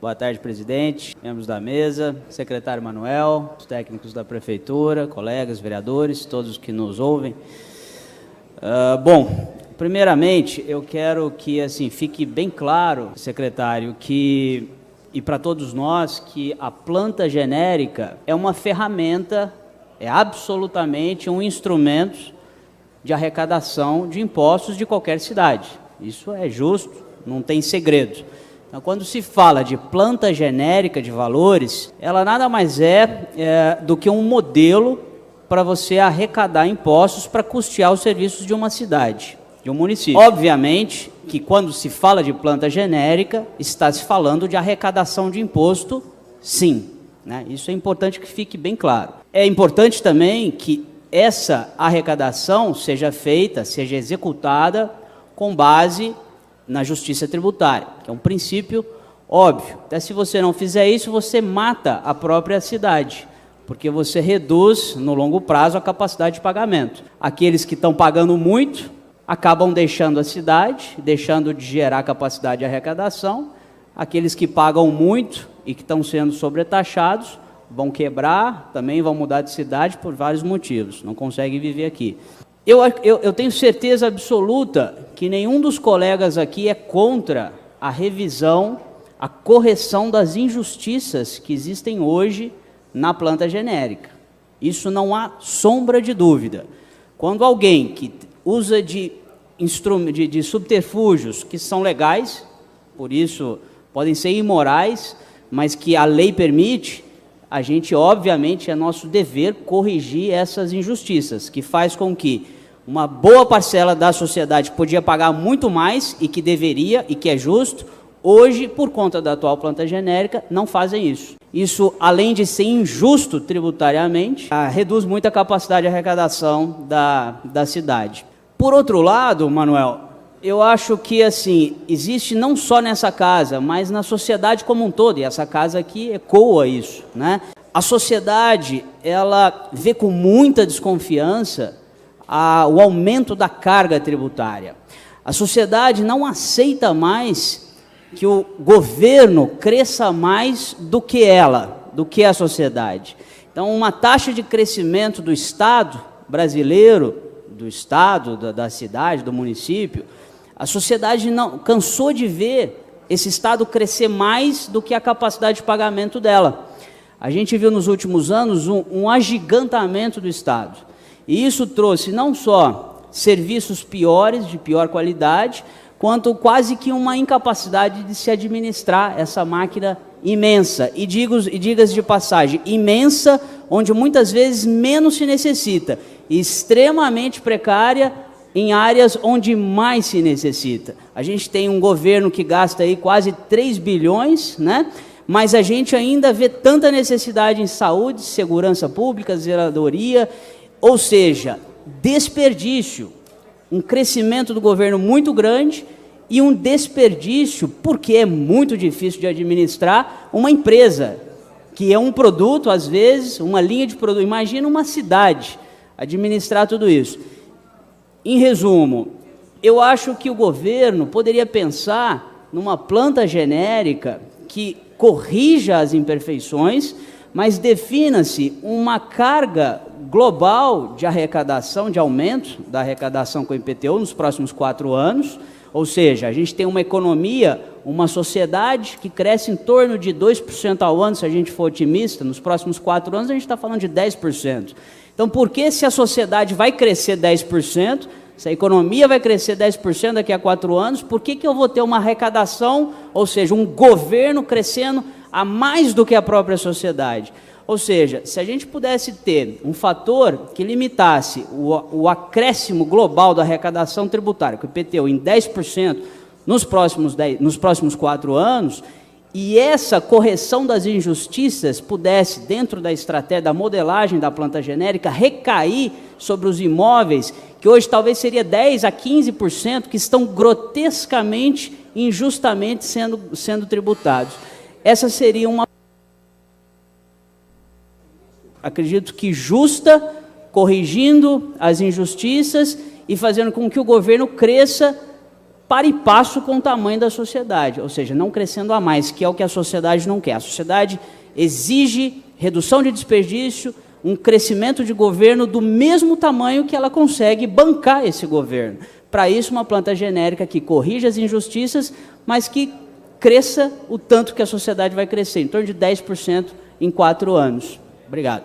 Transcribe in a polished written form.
Boa tarde, presidente, membros da mesa, secretário Manuel, os técnicos da prefeitura, colegas, vereadores, todos que nos ouvem. Bom, primeiramente, eu quero que fique bem claro, secretário, e para todos nós, que a planta genérica é uma ferramenta, é absolutamente um instrumento de arrecadação de impostos de qualquer cidade. Isso é justo, não tem segredo. Então, quando se fala de planta genérica de valores, ela nada mais é do que um modelo para você arrecadar impostos para custear os serviços de uma cidade, de um município. Obviamente que quando se fala de planta genérica, está se falando de arrecadação de imposto, sim, né? Isso é importante que fique bem claro. É importante também que essa arrecadação seja feita, seja executada com base na justiça tributária, que é um princípio óbvio. Até se você não fizer isso, você mata a própria cidade, porque você reduz, no longo prazo, a capacidade de pagamento. Aqueles que estão pagando muito acabam deixando a cidade, deixando de gerar capacidade de arrecadação. Aqueles que pagam muito e que estão sendo sobretaxados vão quebrar, também vão mudar de cidade por vários motivos, não conseguem viver aqui. Eu tenho certeza absoluta que nenhum dos colegas aqui é contra a revisão, a correção das injustiças que existem hoje na planta genérica. Isso não há sombra de dúvida. Quando alguém que usa de subterfúgios que são legais, por isso podem ser imorais, mas que a lei permite, a gente, obviamente, é nosso dever corrigir essas injustiças, que faz com que uma boa parcela da sociedade podia pagar muito mais e que deveria, e que é justo, hoje, por conta da atual planta genérica, não fazem isso. Isso, além de ser injusto tributariamente, reduz muito a capacidade de arrecadação da cidade. Por outro lado, Manuel, eu acho que, existe não só nessa casa, mas na sociedade como um todo, e essa casa aqui ecoa isso, né? A sociedade, ela vê com muita desconfiança o aumento da carga tributária. A sociedade não aceita mais que o governo cresça mais do que a sociedade. Então, uma taxa de crescimento do Estado brasileiro, do Estado, da cidade, do município, a sociedade não cansou de ver esse Estado crescer mais do que a capacidade de pagamento dela. A gente viu nos últimos anos um agigantamento do Estado. E isso trouxe não só serviços piores, de pior qualidade, quanto quase que uma incapacidade de se administrar essa máquina imensa. E diga-se de passagem, imensa, onde muitas vezes menos se necessita, extremamente precária, em áreas onde mais se necessita. A gente tem um governo que gasta aí quase 3 bilhões, né? Mas a gente ainda vê tanta necessidade em saúde, segurança pública, zeladoria, ou seja, desperdício, um crescimento do governo muito grande e um desperdício, porque é muito difícil de administrar uma empresa, que é um produto, às vezes, uma linha de produto. Imagina uma cidade administrar tudo isso. Em resumo, eu acho que o governo poderia pensar numa planta genérica que corrija as imperfeições, mas defina-se uma carga global de arrecadação, de aumento da arrecadação com o IPTU nos próximos 4 anos, ou seja, a gente tem uma economia, uma sociedade que cresce em torno de 2% ao ano, se a gente for otimista, nos próximos 4 anos a gente está falando de 10%. Então, por que se a sociedade vai crescer 10%, se a economia vai crescer 10% daqui a 4 anos, por que eu vou ter uma arrecadação, ou seja, um governo crescendo a mais do que a própria sociedade? Ou seja, se a gente pudesse ter um fator que limitasse o acréscimo global da arrecadação tributária, que o IPTU, em 10% nos próximos 4 anos, e essa correção das injustiças pudesse, dentro da estratégia da modelagem da planta genérica, recair sobre os imóveis, que hoje talvez seria 10% a 15%, que estão grotescamente, injustamente sendo tributados. Essa seria uma, acredito que justa, corrigindo as injustiças e fazendo com que o governo cresça para e passo com o tamanho da sociedade, ou seja, não crescendo a mais, que é o que a sociedade não quer. A sociedade exige redução de desperdício, um crescimento de governo do mesmo tamanho que ela consegue bancar esse governo. Para isso, uma planta genérica que corrija as injustiças, mas que cresça o tanto que a sociedade vai crescer, em torno de 10% em 4 anos. Obrigado.